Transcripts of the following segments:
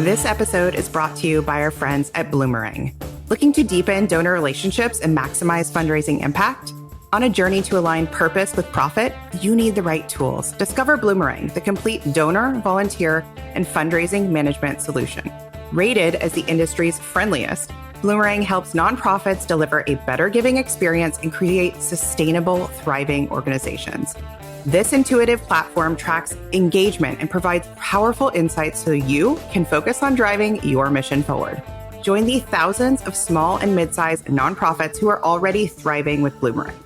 This episode is brought to you by our friends at Bloomerang. Looking to deepen donor relationships and maximize fundraising impact? On a journey to align purpose with profit, you need the right tools. Discover Bloomerang, the complete donor, volunteer, and fundraising management solution. Rated as the industry's friendliest, Bloomerang helps nonprofits deliver a better giving experience and create sustainable, thriving organizations. This intuitive platform tracks engagement and provides powerful insights so you can focus on driving your mission forward. Join the thousands of small and mid-sized nonprofits who are already thriving with Bloomerang.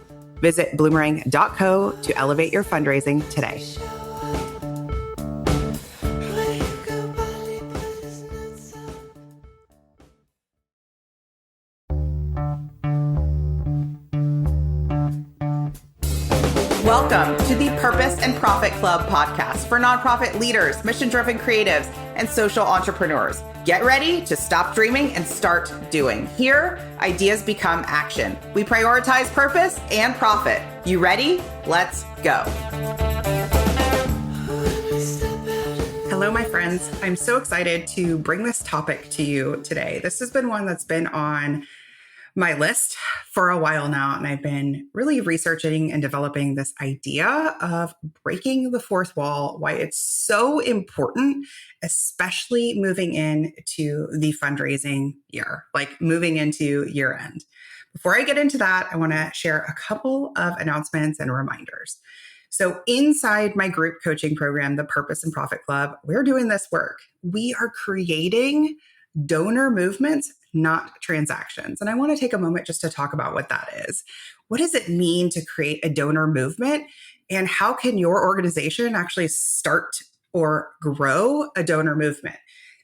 Visit bloomerang.co to elevate your fundraising today. Welcome to the Purpose and Profit Club podcast for nonprofit leaders, mission-driven creatives, and social entrepreneurs. Get ready to stop dreaming and start doing. Here, ideas become action. We prioritize purpose and profit. You ready? Let's go. Hello, my friends. I'm so excited to bring this topic to you today. This has been one that's been on my list for a while now, and I've been really researching and developing this idea of breaking the fourth wall, why it's so important, especially moving into the fundraising year, like moving into year end. Before I get into that, I want to share a couple of announcements and reminders. So inside my group coaching program, the Purpose and Profit Club, we're doing this work. We are creating donor movements, not transactions. And I want to take a moment just to talk about what that is. What does it mean to create a donor movement? And how can your organization actually start or grow a donor movement?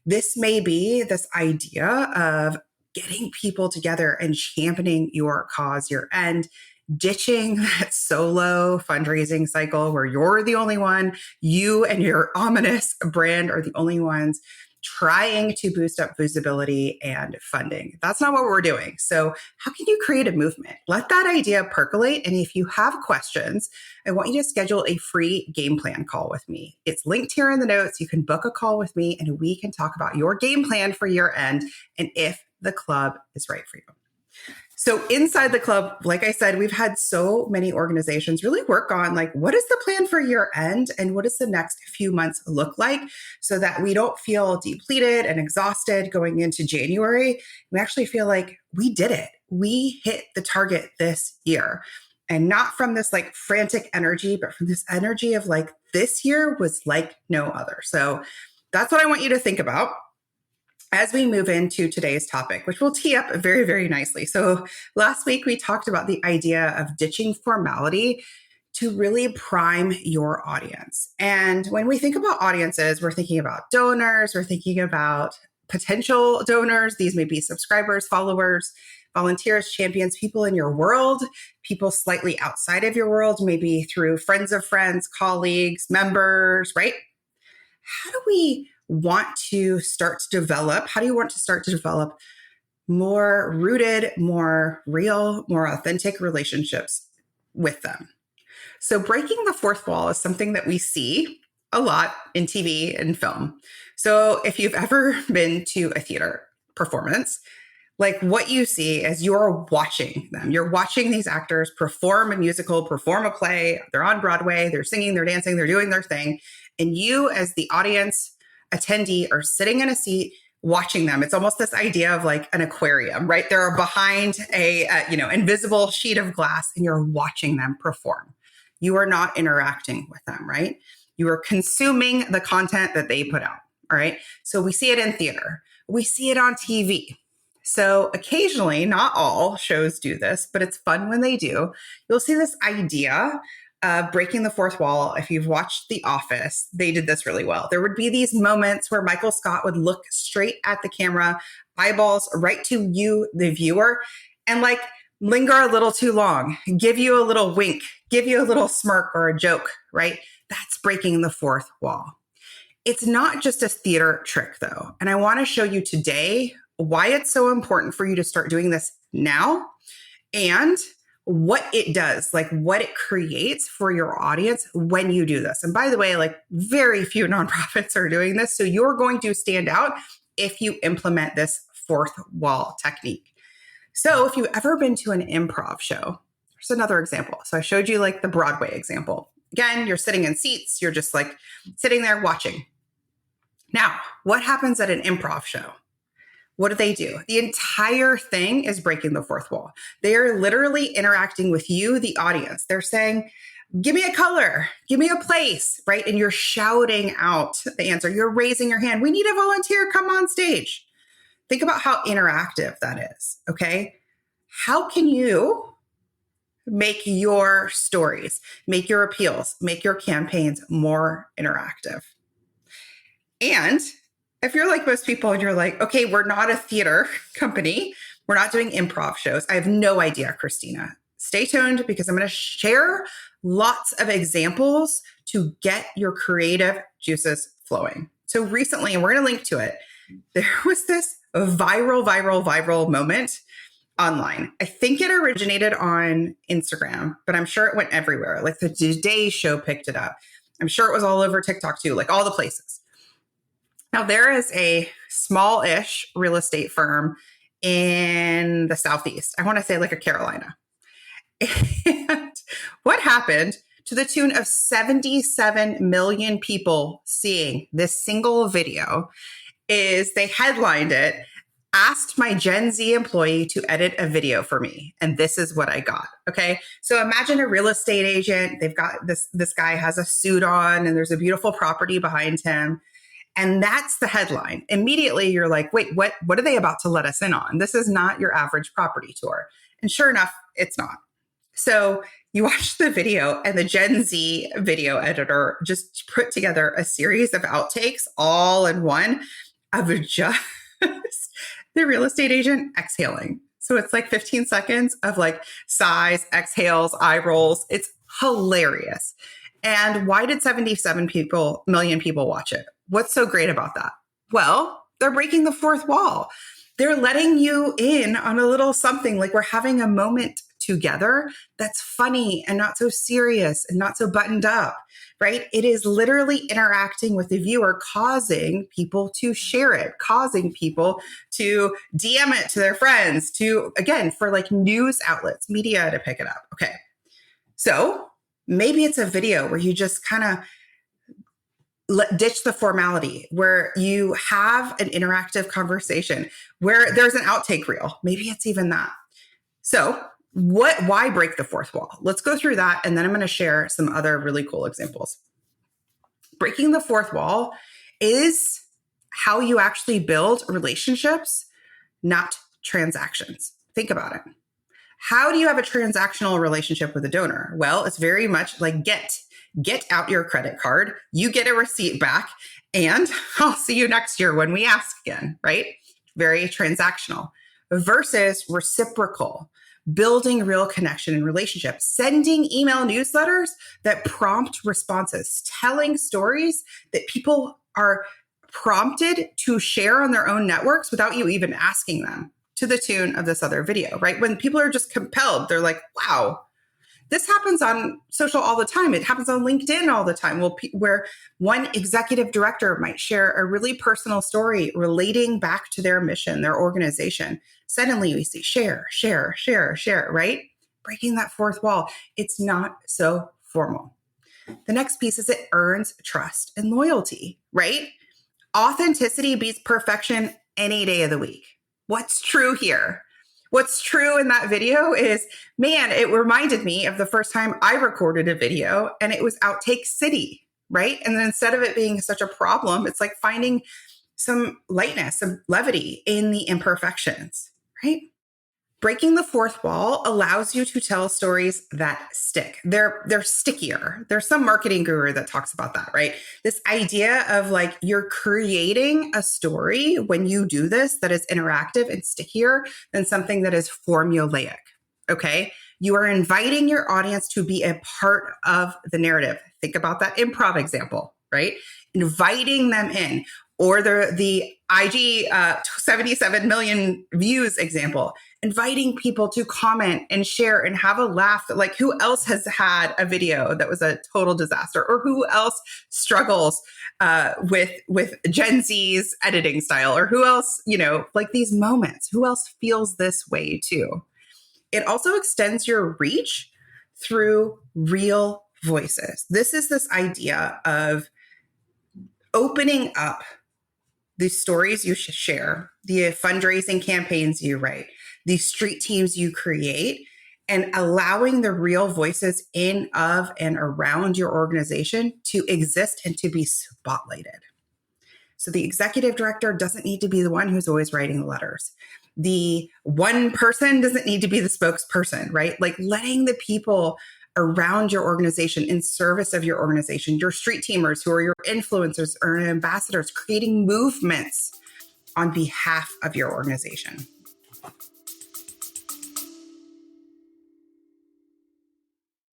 This may be this idea of getting people together and championing your cause, your end, ditching that solo fundraising cycle where you're the only one, you and your ominous brand are the only ones trying to boost up visibility and funding. That's not what we're doing. So how can you create a movement? Let that idea percolate. And if you have questions, I want you to schedule a free game plan call with me. It's linked here in the notes. You can book a call with me and we can talk about your game plan for year end and if the club is right for you. So inside the club, like I said, we've had so many organizations really work on like, what is the plan for year end and what does the next few months look like so that we don't feel depleted and exhausted going into January. We actually feel like we did it. We hit the target this year, and not from this like frantic energy, but from this energy of like, this year was like no other. So that's what I want you to think about as we move into today's topic, which will tee up very, very nicely. So last week, we talked about the idea of ditching formality to really prime your audience. And when we think about audiences, we're thinking about donors, we're thinking about potential donors. These may be subscribers, followers, volunteers, champions, people in your world, people slightly outside of your world, maybe through friends of friends, colleagues, members, right? How do we want to start to develop? How do you want to start to develop more rooted, more real, more authentic relationships with them? So breaking the fourth wall is something that we see a lot in TV and film. So if you've ever been to a theater performance, like what you see is you're watching them. You're watching these actors perform a musical, perform a play. They're on Broadway, they're singing, they're dancing, they're doing their thing. And you as the audience attendee are sitting in a seat watching them. It's almost this idea of like an aquarium, right? They're behind a invisible sheet of glass and you're watching them perform. You are not interacting with them, right? You are consuming the content that they put out, all right? So we see it in theater. We see it on TV. So occasionally, not all shows do this, but it's fun when they do. You'll see this idea breaking the fourth wall. If you've watched The Office, they did this really well. There would be these moments where Michael Scott would look straight at the camera, eyeballs right to you, the viewer, and like linger a little too long, give you a little wink, give you a little smirk or a joke, right? That's breaking the fourth wall. It's not just a theater trick though. And I want to show you today why it's so important for you to start doing this now and what it does, like what it creates for your audience when you do this. And by the way, like very few nonprofits are doing this. So you're going to stand out if you implement this fourth wall technique. So if you've ever been to an improv show, here's another example. So I showed you like the Broadway example. Again, you're sitting in seats. You're just like sitting there watching. Now, what happens at an improv show? What do? The entire thing is breaking the fourth wall. They are literally interacting with you, the audience. They're saying, give me a color, give me a place, right? And you're shouting out the answer. You're raising your hand. We need a volunteer. Come on stage. Think about how interactive that is, okay? How can you make your stories, make your appeals, make your campaigns more interactive? And if you're like most people and you're like, okay, we're not a theater company, we're not doing improv shows, I have no idea, Christina. Stay tuned because I'm going to share lots of examples to get your creative juices flowing. So recently, and we're going to link to it, there was this viral moment online. I think it originated on Instagram, but I'm sure it went everywhere. Like the Today Show picked it up. I'm sure it was all over TikTok too, like all the places. Now, there is a small-ish real estate firm in the Southeast. I want to say like a Carolina. And what happened to the tune of 77 million people seeing this single video is they headlined it, asked my Gen Z employee to edit a video for me. And this is what I got. Okay. So imagine a real estate agent. They've got this guy has a suit on and there's a beautiful property behind him. And that's the headline. Immediately you're like, wait, what are they about to let us in on? This is not your average property tour. And sure enough, it's not. So you watch the video and the Gen Z video editor just put together a series of outtakes all in one of just the real estate agent exhaling. So it's like 15 seconds of like sighs, exhales, eye rolls. It's hilarious. And why did 77 million people watch it? What's so great about that? Well, they're breaking the fourth wall. They're letting you in on a little something, like we're having a moment together that's funny and not so serious and not so buttoned up, right? It is literally interacting with the viewer, causing people to share it, causing people to DM it to their friends, to, again, for like news outlets, media to pick it up. Okay. So maybe it's a video where you just kind of ditch the formality, where you have an interactive conversation, where there's an outtake reel. Maybe it's even that. So why break the fourth wall? Let's go through that. And then I'm going to share some other really cool examples. Breaking the fourth wall is how you actually build relationships, not transactions. Think about it. How do you have a transactional relationship with a donor? Well, it's very much like get out your credit card, you get a receipt back, and I'll see you next year when we ask again, right? Very transactional versus reciprocal, building real connection and relationships, sending email newsletters that prompt responses, telling stories that people are prompted to share on their own networks without you even asking them, to the tune of this other video, right? When people are just compelled, they're like, wow, this happens on social all the time. It happens on LinkedIn all the time. Where one executive director might share a really personal story relating back to their mission, their organization. Suddenly we see share, right? Breaking that fourth wall. It's not so formal. The next piece is it earns trust and loyalty, right? Authenticity beats perfection any day of the week. What's true here? What's true in that video is, man, it reminded me of the first time I recorded a video and it was outtake city, right? And then instead of it being such a problem, it's like finding some lightness, some levity in the imperfections, right? Breaking the fourth wall allows you to tell stories that stick. They're stickier. There's some marketing guru that talks about that, right? This idea of like you're creating a story when you do this that is interactive and stickier than something that is formulaic, okay? You are inviting your audience to be a part of the narrative. Think about that improv example, right? Inviting them in. Or the IG 77 million views example, inviting people to comment and share and have a laugh. Like, who else has had a video that was a total disaster, or who else struggles with Gen Z's editing style, or who else, like these moments, who else feels this way too? It also extends your reach through real voices. This is this idea of opening up the stories you share, the fundraising campaigns you write, the street teams you create, and allowing the real voices in, of, and around your organization to exist and to be spotlighted. So the executive director doesn't need to be the one who's always writing the letters. The one person doesn't need to be the spokesperson, right? Like letting the people around your organization, in service of your organization, your street teamers who are your influencers or ambassadors, creating movements on behalf of your organization.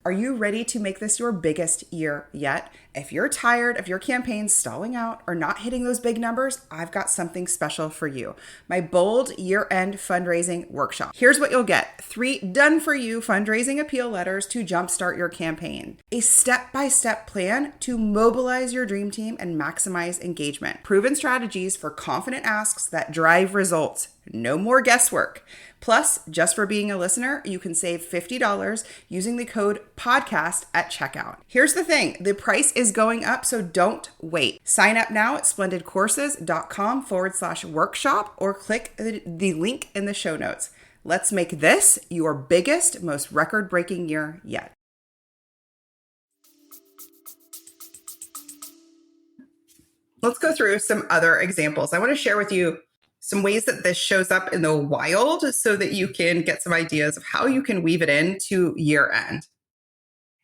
Are you ready to make this your biggest year yet? If you're tired of your campaigns stalling out or not hitting those big numbers, I've got something special for you. My Bold Year-End Fundraising Workshop. Here's what you'll get. 3 done-for-you fundraising appeal letters to jumpstart your campaign. A step-by-step plan to mobilize your dream team and maximize engagement. Proven strategies for confident asks that drive results. No more guesswork. Plus, just for being a listener, you can save $50 using the code podcast at checkout. Here's the thing, the price is going up, so don't wait. Sign up now at splendidcourses.com/workshop or click the link in the show notes. Let's make this your biggest, most record-breaking year yet. Let's go through some other examples. I want to share with you some ways that this shows up in the wild so that you can get some ideas of how you can weave it into year end.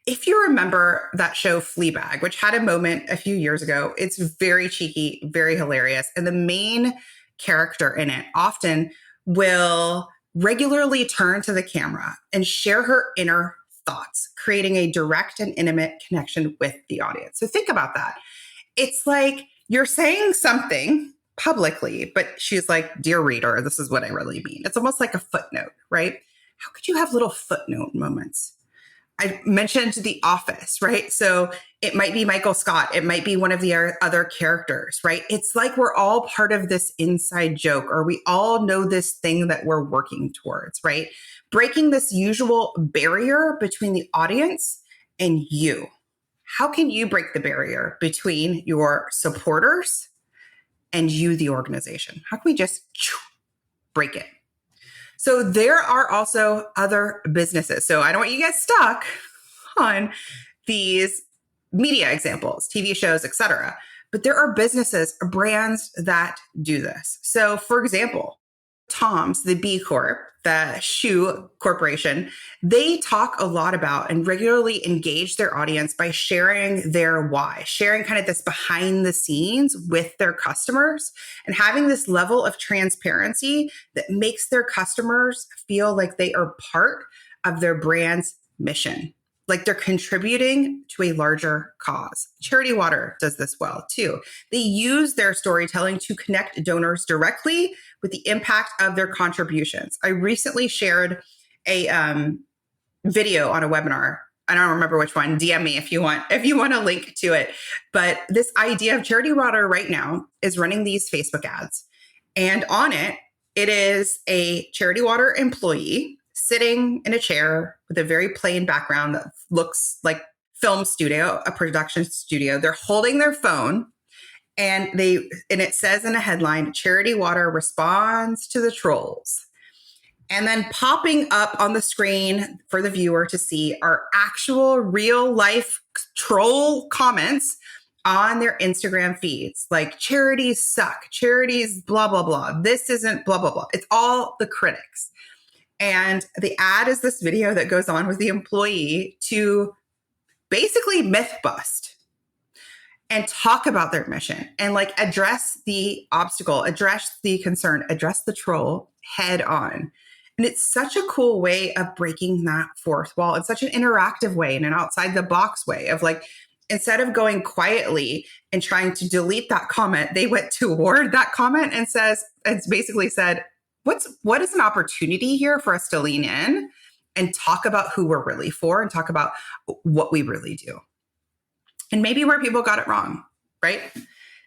If you remember that show Fleabag, which had a moment a few years ago, it's very cheeky, very hilarious. And the main character in it often will regularly turn to the camera and share her inner thoughts, creating a direct and intimate connection with the audience. So think about that. It's like you're saying something publicly, but she's like, dear reader, this is what I really mean. It's almost like a footnote, right? How could you have little footnote moments? I mentioned The Office, right? So it might be Michael Scott. It might be one of the other characters, right? It's like we're all part of this inside joke, or we all know this thing that we're working towards, right? Breaking this usual barrier between the audience and you. How can you break the barrier between your supporters and you, the organization? How can we just break it? So there are also other businesses. So I don't want you to get stuck on these media examples, TV shows, etc. But there are businesses, brands that do this. So for example, Tom's, the B Corp, the shoe corporation, they talk a lot about and regularly engage their audience by sharing their why, sharing kind of this behind the scenes with their customers and having this level of transparency that makes their customers feel like they are part of their brand's mission, like they're contributing to a larger cause. Charity Water does this well too. They use their storytelling to connect donors directly with the impact of their contributions. I recently shared a video on a webinar. I don't remember which one. DM me if you want a link to it. But this idea of Charity Water right now is running these Facebook ads. And on it, it is a Charity Water employee sitting in a chair with a very plain background that looks like film studio, a production studio. They're holding their phone and it says in a headline, Charity Water responds to the trolls. And then popping up on the screen for the viewer to see are actual real life troll comments on their Instagram feeds. Like, charities suck, charities blah, blah, blah. This isn't blah, blah, blah. It's all the critics. And the ad is this video that goes on with the employee to basically myth bust and talk about their mission and like address the obstacle, address the concern, address the troll head on. And it's such a cool way of breaking that fourth wall in such an interactive way and an outside the box way of like, instead of going quietly and trying to delete that comment, they went toward that comment and it's basically said, what is an opportunity here for us to lean in and talk about who we're really for and talk about what we really do. And maybe where people got it wrong, right?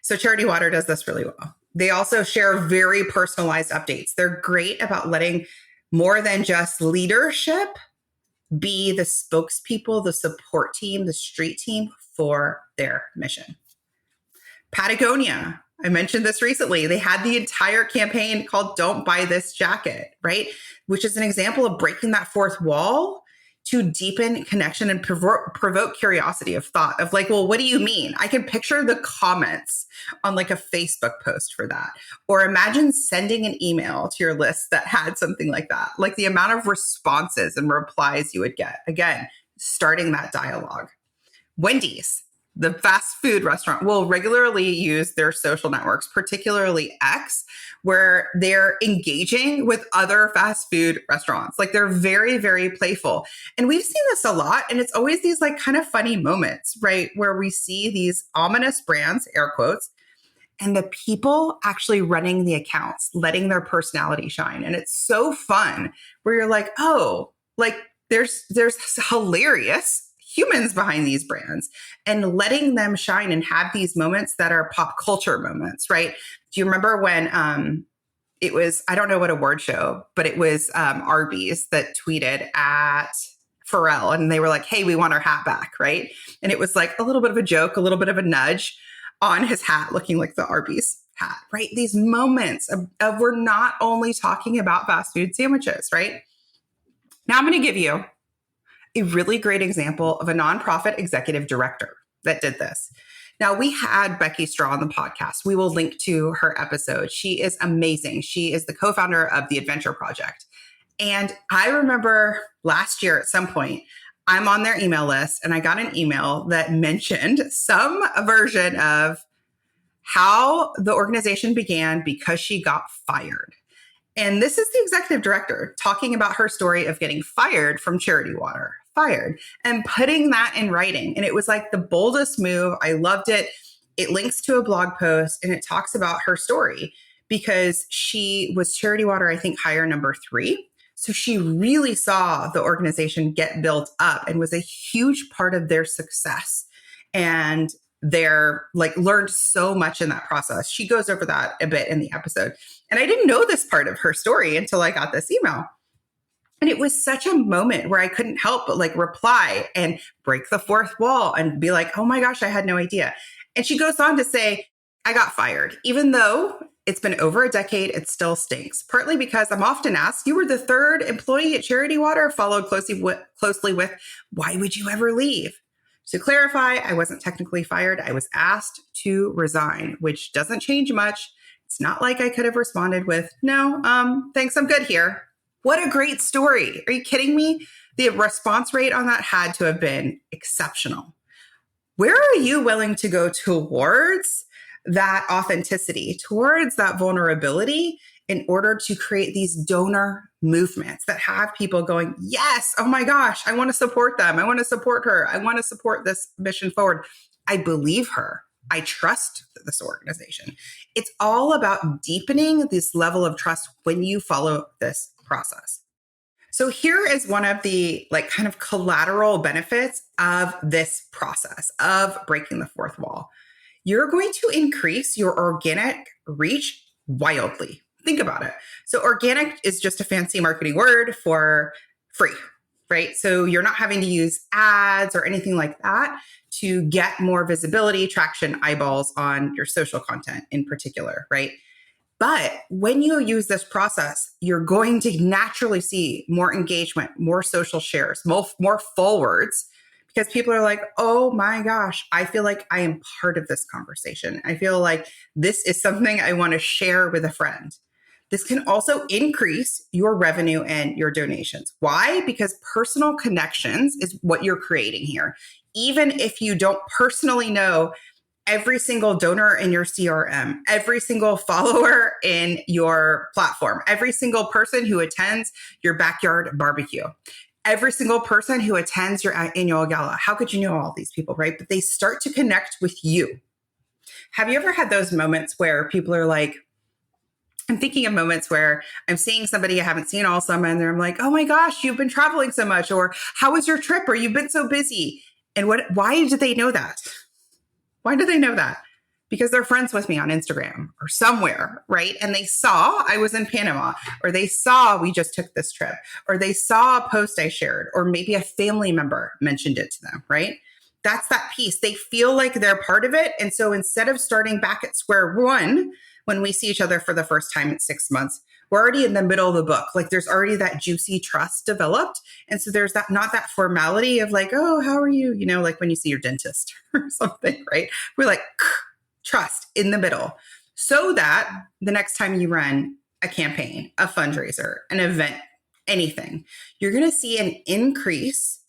So Charity Water does this really well. They also share very personalized updates. They're great about letting more than just leadership be the spokespeople, the support team, the street team for their mission. Patagonia, I mentioned this recently. They had the entire campaign called Don't Buy This Jacket, right? Which is an example of breaking that fourth wall to deepen connection and provoke curiosity of thought of like, well, what do you mean? I can picture the comments on like a Facebook post for that. Or imagine sending an email to your list that had something like that, like the amount of responses and replies you would get. Again, starting that dialogue. Wendy's, the fast food restaurant, will regularly use their social networks, particularly X, where they're engaging with other fast food restaurants. Like they're very, very playful. And we've seen this a lot. And it's always these like kind of funny moments, right? Where we see these ominous brands, air quotes, and the people actually running the accounts, letting their personality shine. And it's so fun where you're like, oh, like there's hilarious humans behind these brands and letting them shine and have these moments that are pop culture moments, right? Do you remember when it was, I don't know what award show, but it was Arby's that tweeted at Pharrell and they were like, hey, we want our hat back, right? And it was like a little bit of a joke, a little bit of a nudge on his hat looking like the Arby's hat, right? These moments of we're not only talking about fast food sandwiches, right? Now I'm going to give you a really great example of a nonprofit executive director that did this. Now, we had Becky Straw on the podcast. We will link to her episode. She is amazing. She is the co-founder of the Adventure Project. And I remember last year at some point, I'm on their email list and I got an email that mentioned some version of how the organization began because she got fired. And this is the executive director talking about her story of getting fired from Charity Water, and putting that in writing. And it was like the boldest move. I loved it. It links to a blog post and it talks about her story because she was Charity Water, I think, hire number 3. So she really saw the organization get built up and was a huge part of their success. And they're like learned so much in that process. She goes over that a bit in the episode. And I didn't know this part of her story until I got this email. And it was such a moment where I couldn't help but like reply and break the fourth wall and be like, oh my gosh, I had no idea. And she goes on to say, I got fired. Even though it's been over a decade, it still stinks. Partly because I'm often asked, you were the 3rd employee at Charity Water, followed closely with, why would you ever leave? To clarify, I wasn't technically fired. I was asked to resign, which doesn't change much. It's not like I could have responded with, no, thanks, I'm good here. What a great story. Are you kidding me? The response rate on that had to have been exceptional. Where are you willing to go towards that authenticity, towards that vulnerability in order to create these donor movements that have people going, yes, oh my gosh, I want to support them. I want to support her. I want to support this mission forward. I believe her. I trust this organization. It's all about deepening this level of trust when you follow this process. So here is one of the like kind of collateral benefits of this process of breaking the fourth wall. You're going to increase your organic reach wildly. Think about it. So organic is just a fancy marketing word for free, right? So you're not having to use ads or anything like that to get more visibility, traction, eyeballs on your social content in particular, right? But when you use this process, you're going to naturally see more engagement, more social shares, more forwards, because people are like, oh my gosh, I feel like I am part of this conversation. I feel like this is something I want to share with a friend. This can also increase your revenue and your donations. Why? Because personal connections is what you're creating here. Even if you don't personally know every single donor in your CRM, every single follower in your platform, every single person who attends your backyard barbecue, every single person who attends your annual gala. How could you know all these people, right? But they start to connect with you. Have you ever had those moments where people are like, I'm thinking of moments where I'm seeing somebody I haven't seen all summer and I'm like, oh my gosh, you've been traveling so much, or how was your trip, or you've been so busy. And why did they know that? Why do they know that? Because they're friends with me on Instagram or somewhere, right? And they saw I was in Panama, or they saw we just took this trip, or they saw a post I shared, or maybe a family member mentioned it to them, right? That's that piece. They feel like they're part of it. And so instead of starting back at square one, when we see each other for the first time in 6 months, we're already in the middle of the book. Like there's already that juicy trust developed. And so there's not that formality of like, oh, how are you? You know, like when you see your dentist or something, right? We're like, trust in the middle, so that the next time you run a campaign, a fundraiser, an event, anything, you're going to see an increase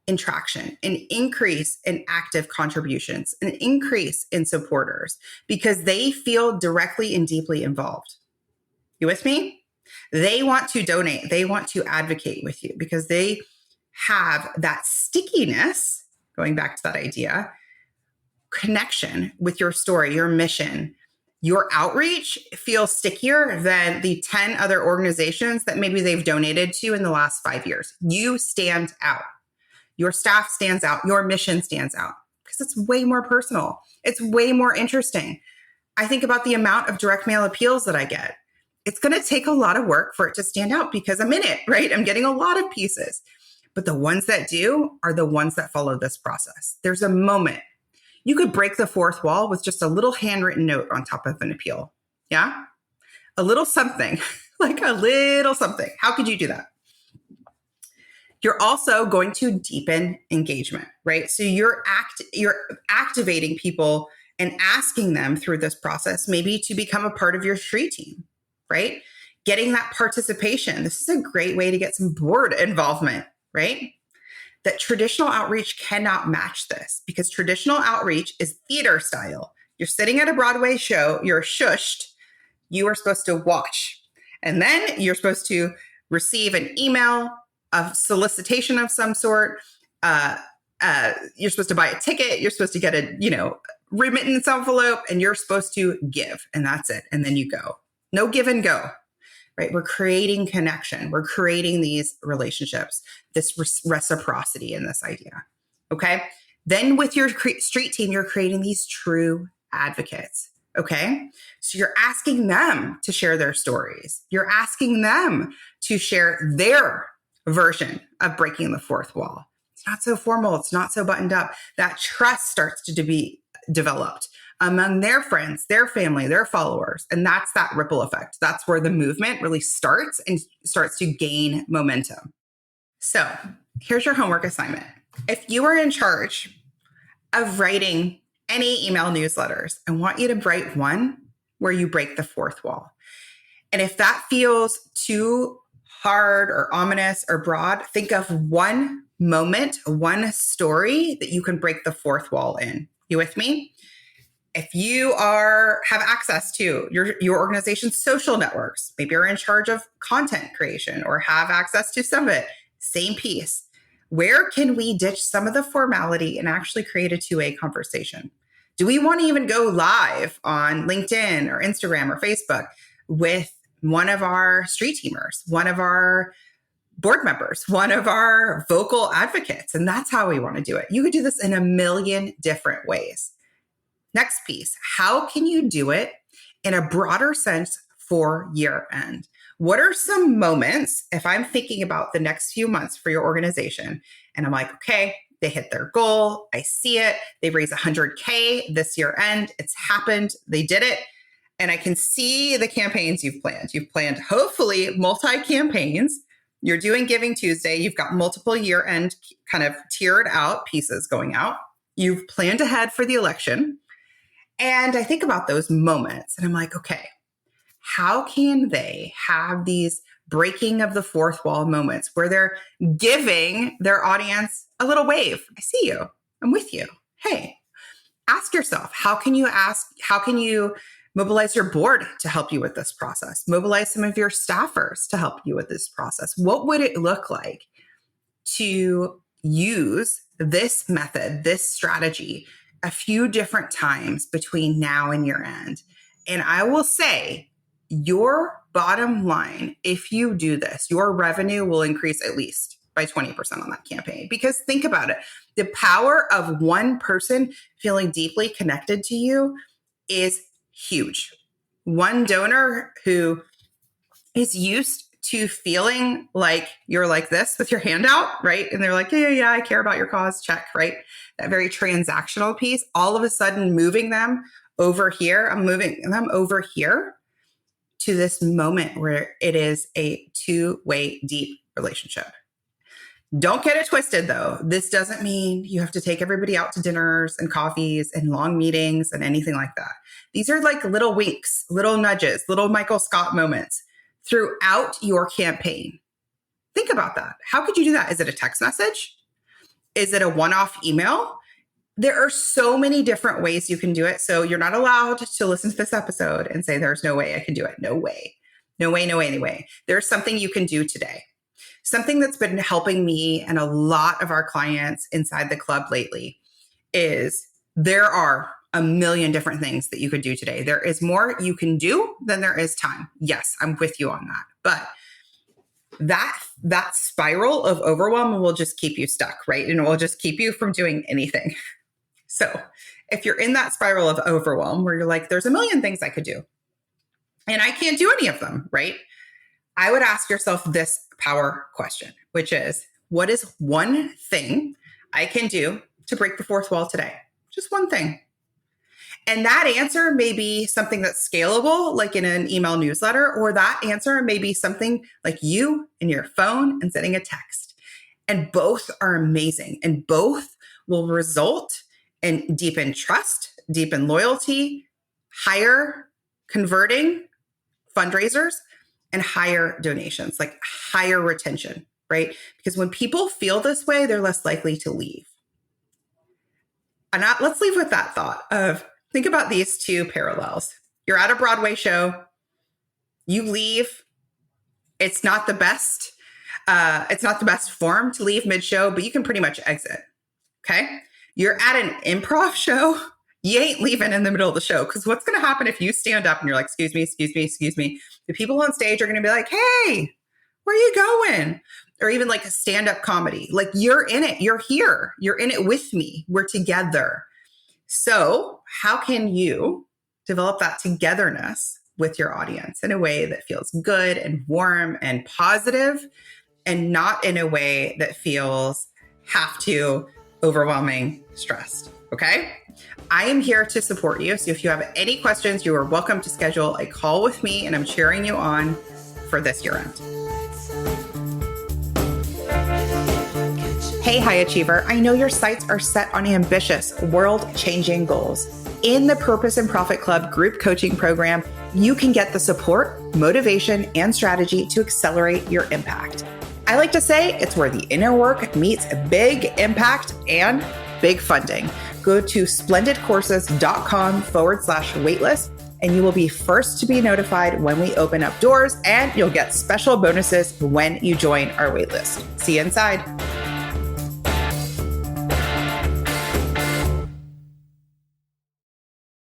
in traction, an increase in active contributions, an increase in supporters, because they feel directly and deeply involved. You with me? They want to donate. They want to advocate with you because they have that stickiness, going back to that idea, connection with your story, your mission. Your outreach feels stickier than the 10 other organizations that maybe they've donated to in the last 5 years. You stand out. Your staff stands out. Your mission stands out because it's way more personal. It's way more interesting. I think about the amount of direct mail appeals that I get. It's going to take a lot of work for it to stand out because I'm in it, right? I'm getting a lot of pieces. But the ones that do are the ones that follow this process. There's a moment. You could break the fourth wall with just a little handwritten note on top of an appeal. Yeah? A little something, like a little something. How could you do that? You're also going to deepen engagement, right? So you're activating people and asking them through this process, maybe to become a part of your street team, right? Getting that participation. This is a great way to get some board involvement, right? That traditional outreach cannot match this because traditional outreach is theater style. You're sitting at a Broadway show, you're shushed, you are supposed to watch. And then you're supposed to receive an email, a solicitation of some sort. You're supposed to buy a ticket. You're supposed to get a, remittance envelope, and you're supposed to give, and that's it. And then you go. No give and go, right? We're creating connection. We're creating these relationships, this reciprocity in this idea. Okay. Then with your street team, you're creating these true advocates. Okay. So you're asking them to share their stories. You're asking them to share their version of breaking the fourth wall. It's not so formal. It's not so buttoned up. That trust starts to be developed among their friends, their family, their followers. And that's that ripple effect. That's where the movement really starts and starts to gain momentum. So here's your homework assignment. If you are in charge of writing any email newsletters, I want you to write one where you break the fourth wall. And if that feels too hard or ominous or broad, think of one moment, one story that you can break the fourth wall in. You with me? If you have access to your organization's social networks, maybe you're in charge of content creation or have access to some of it, same piece. Where can we ditch some of the formality and actually create a two-way conversation? Do we want to even go live on LinkedIn or Instagram or Facebook with one of our street teamers, one of our board members, one of our vocal advocates? And that's how we want to do it. You could do this in a million different ways. Next piece, how can you do it in a broader sense for year end? What are some moments, if I'm thinking about the next few months for your organization, and I'm like, okay, they hit their goal, I see it, they've raised 100K this year end, it's happened, they did it, and I can see the campaigns you've planned. You've planned hopefully multi-campaigns. You're doing Giving Tuesday. You've got multiple year end kind of tiered out pieces going out. You've planned ahead for the election. And I think about those moments and I'm like, okay, how can they have these breaking of the fourth wall moments where they're giving their audience a little wave? I see you. I'm with you. Hey, ask yourself, how can you mobilize your board to help you with this process? Mobilize some of your staffers to help you with this process. What would it look like to use this method, this strategy, a few different times between now and year end? And I will say, your bottom line, if you do this, your revenue will increase at least by 20% on that campaign. Because think about it, the power of one person feeling deeply connected to you is huge. One donor who is used to feeling like you're like this with your hand out, right? And they're like, yeah, I care about your cause, check, right? That very transactional piece, all of a sudden moving them over here, I'm moving them over here to this moment where it is a two-way deep relationship. Don't get it twisted though. This doesn't mean you have to take everybody out to dinners and coffees and long meetings and anything like that. These are like little winks, little nudges, little Michael Scott moments throughout your campaign. Think about that. How could you do that? Is it a text message? Is it a one-off email? There are so many different ways you can do it. So you're not allowed to listen to this episode and say, there's no way I can do it. No way. No way, no way, no way. There's something you can do today. Something that's been helping me and a lot of our clients inside the club lately is there are a million different things that you could do today. There is more you can do than there is time. Yes, I'm with you on that. But that spiral of overwhelm will just keep you stuck, right? And it will just keep you from doing anything. So if you're in that spiral of overwhelm where you're like, there's a million things I could do and I can't do any of them, right? I would ask yourself this power question, which is, what is one thing I can do to break the fourth wall today? Just one thing. And that answer may be something that's scalable, like in an email newsletter, or that answer may be something like you in your phone and sending a text. And both are amazing. And both will result in deepen trust, deepen loyalty, higher converting fundraisers, and higher donations, like higher retention, right? Because when people feel this way, they're less likely to leave. And let's leave with that thought of, think about these two parallels. You're at a Broadway show, you leave. It's not the best. It's not the best form to leave mid-show, but you can pretty much exit. Okay. You're at an improv show. You ain't leaving in the middle of the show, because what's going to happen if you stand up and you're like, excuse me. The people on stage are going to be like, hey, where are you going? Or even like a stand-up comedy. Like, you're in it. You're here. You're in it with me. We're together. So how can you develop that togetherness with your audience in a way that feels good and warm and positive, and not in a way that feels have to, overwhelming, stressed? Okay. I am here to support you. So if you have any questions, you are welcome to schedule a call with me, and I'm cheering you on for this year end. Hey, high achiever. I know your sights are set on ambitious, world-changing goals. In the Purpose and Profit Club group coaching program, you can get the support, motivation, and strategy to accelerate your impact. I like to say it's where the inner work meets big impact and big funding. Go to splendidcourses.com/waitlist, and you will be first to be notified when we open up doors, and you'll get special bonuses when you join our waitlist. See you inside.